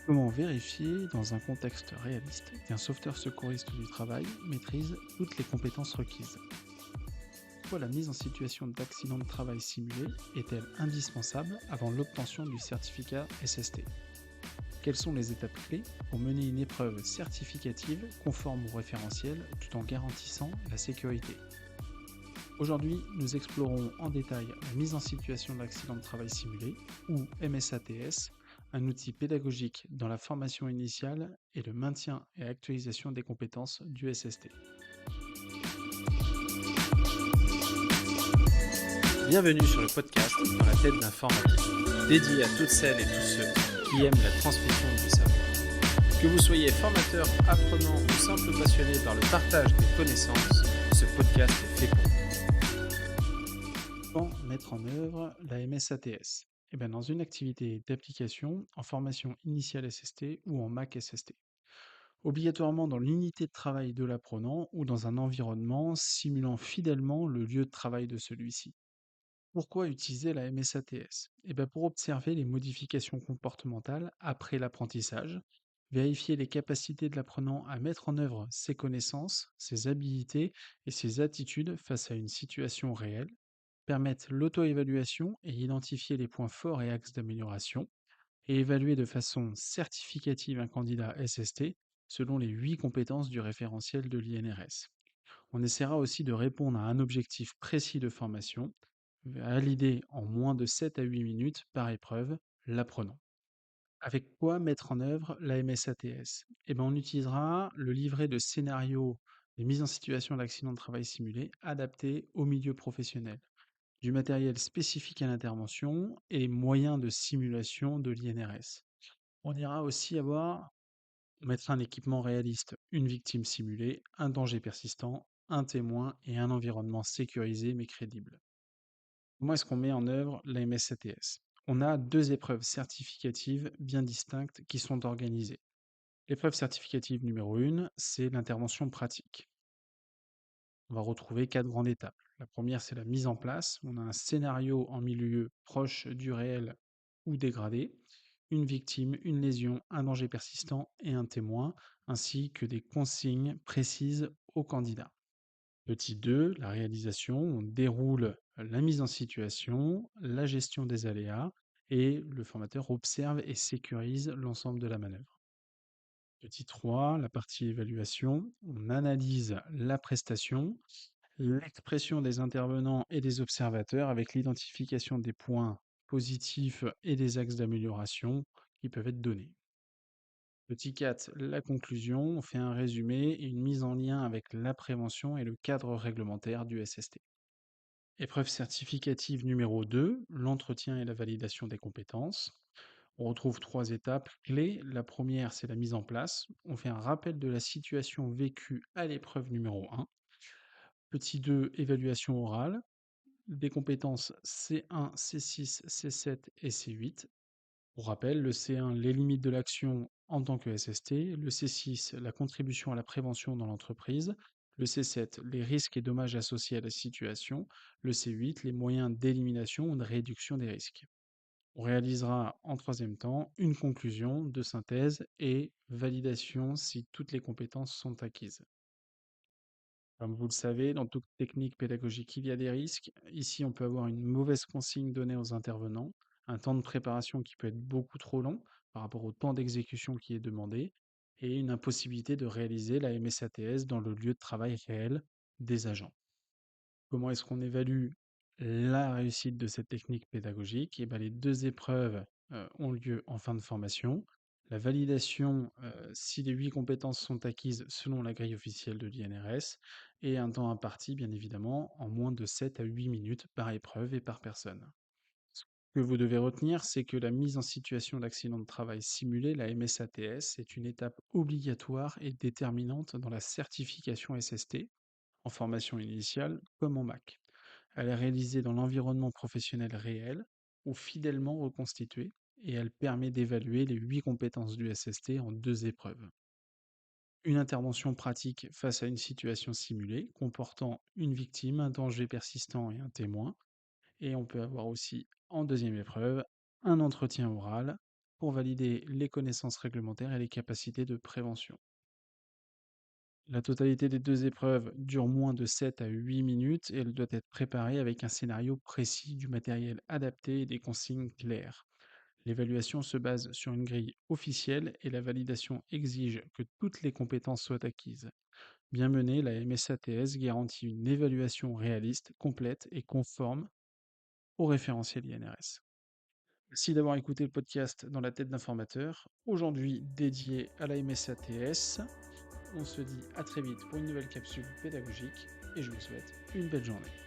Comment vérifier, dans un contexte réaliste, qu'un sauveteur secouriste du travail maîtrise toutes les compétences requises? Pourquoi la mise en situation d'accident de travail simulé est-elle indispensable avant l'obtention du certificat SST? Quelles sont les étapes clés pour mener une épreuve certificative conforme au référentiel tout en garantissant la sécurité? Aujourd'hui, nous explorons en détail la mise en situation d'accident de travail simulé, ou MSATS, un outil pédagogique dans la formation initiale et le maintien et actualisation des compétences du SST. Bienvenue sur le podcast Dans la tête d'un formateur, dédié à toutes celles et tous ceux qui aiment la transmission du savoir. Que vous soyez formateur, apprenant ou simple passionné par le partage des connaissances, ce podcast est fait pour Comment mettre en œuvre la MSATS? Dans une activité d'application en formation initiale SST ou en MAC SST. Obligatoirement dans l'unité de travail de l'apprenant ou dans un environnement simulant fidèlement le lieu de travail de celui-ci. Pourquoi utiliser la MSATS? Pour observer les modifications comportementales après l'apprentissage, vérifier les capacités de l'apprenant à mettre en œuvre ses connaissances, ses habilités et ses attitudes face à une situation réelle, permettre l'auto-évaluation et identifier les points forts et axes d'amélioration, et évaluer de façon certificative un candidat SST selon les 8 compétences du référentiel de l'INRS. On essaiera aussi de répondre à un objectif précis de formation, valider en moins de 7 à 8 minutes par épreuve l'apprenant. Avec quoi mettre en œuvre la MSATS? On utilisera le livret de scénario des mises en situation d'accident de travail simulé adapté au milieu professionnel, du matériel spécifique à l'intervention et les moyens de simulation de l'INRS. On ira aussi mettre un équipement réaliste, une victime simulée, un danger persistant, un témoin et un environnement sécurisé mais crédible. Comment est-ce qu'on met en œuvre la MSCTS? On a deux épreuves certificatives bien distinctes qui sont organisées. L'épreuve certificative numéro 1, c'est l'intervention pratique. On va retrouver quatre grandes étapes. La première, c'est la mise en place. On a un scénario en milieu proche du réel ou dégradé, une victime, une lésion, un danger persistant et un témoin, ainsi que des consignes précises au candidat. Petit 2, la réalisation. On déroule la mise en situation, la gestion des aléas et le formateur observe et sécurise l'ensemble de la manœuvre. Petit 3, la partie évaluation. On analyse la prestation, l'expression des intervenants et des observateurs avec l'identification des points positifs et des axes d'amélioration qui peuvent être donnés. Petit 4, la conclusion. On fait un résumé et une mise en lien avec la prévention et le cadre réglementaire du SST. Épreuve certificative numéro 2, l'entretien et la validation des compétences. On retrouve trois étapes clés. La première, c'est la mise en place. On fait un rappel de la situation vécue à l'épreuve numéro 1. Petit 2, évaluation orale, des compétences C1, C6, C7 et C8. Pour rappel, le C1, les limites de l'action en tant que SST, le C6, la contribution à la prévention dans l'entreprise, le C7, les risques et dommages associés à la situation, le C8, les moyens d'élimination ou de réduction des risques. On réalisera en troisième temps une conclusion de synthèse et validation si toutes les compétences sont acquises. Comme vous le savez, dans toute technique pédagogique, il y a des risques. Ici, on peut avoir une mauvaise consigne donnée aux intervenants, un temps de préparation qui peut être beaucoup trop long par rapport au temps d'exécution qui est demandé, et une impossibilité de réaliser la MSATS dans le lieu de travail réel des agents. Comment est-ce qu'on évalue la réussite de cette technique pédagogique? Les deux épreuves ont lieu en fin de formation. La validation, si les 8 compétences sont acquises selon la grille officielle de l'INRS, et un temps imparti, bien évidemment, en moins de 7 à 8 minutes par épreuve et par personne. Ce que vous devez retenir, c'est que la mise en situation d'accident de travail simulé, la MSATS, est une étape obligatoire et déterminante dans la certification SST, en formation initiale comme en MAC. Elle est réalisée dans l'environnement professionnel réel ou fidèlement reconstitué et elle permet d'évaluer les 8 compétences du SST en deux épreuves. Une intervention pratique face à une situation simulée comportant une victime, un danger persistant et un témoin. Et on peut avoir aussi en deuxième épreuve un entretien oral pour valider les connaissances réglementaires et les capacités de prévention. La totalité des 2 épreuves dure moins de 7 à 8 minutes et elle doit être préparée avec un scénario précis, du matériel adapté et des consignes claires. L'évaluation se base sur une grille officielle et la validation exige que toutes les compétences soient acquises. Bien menée, la MSATS garantit une évaluation réaliste, complète et conforme au référentiel INRS. Merci d'avoir écouté le podcast dans la tête d'un formateur, aujourd'hui dédié à la MSATS. On se dit à très vite pour une nouvelle capsule pédagogique et je vous souhaite une belle journée.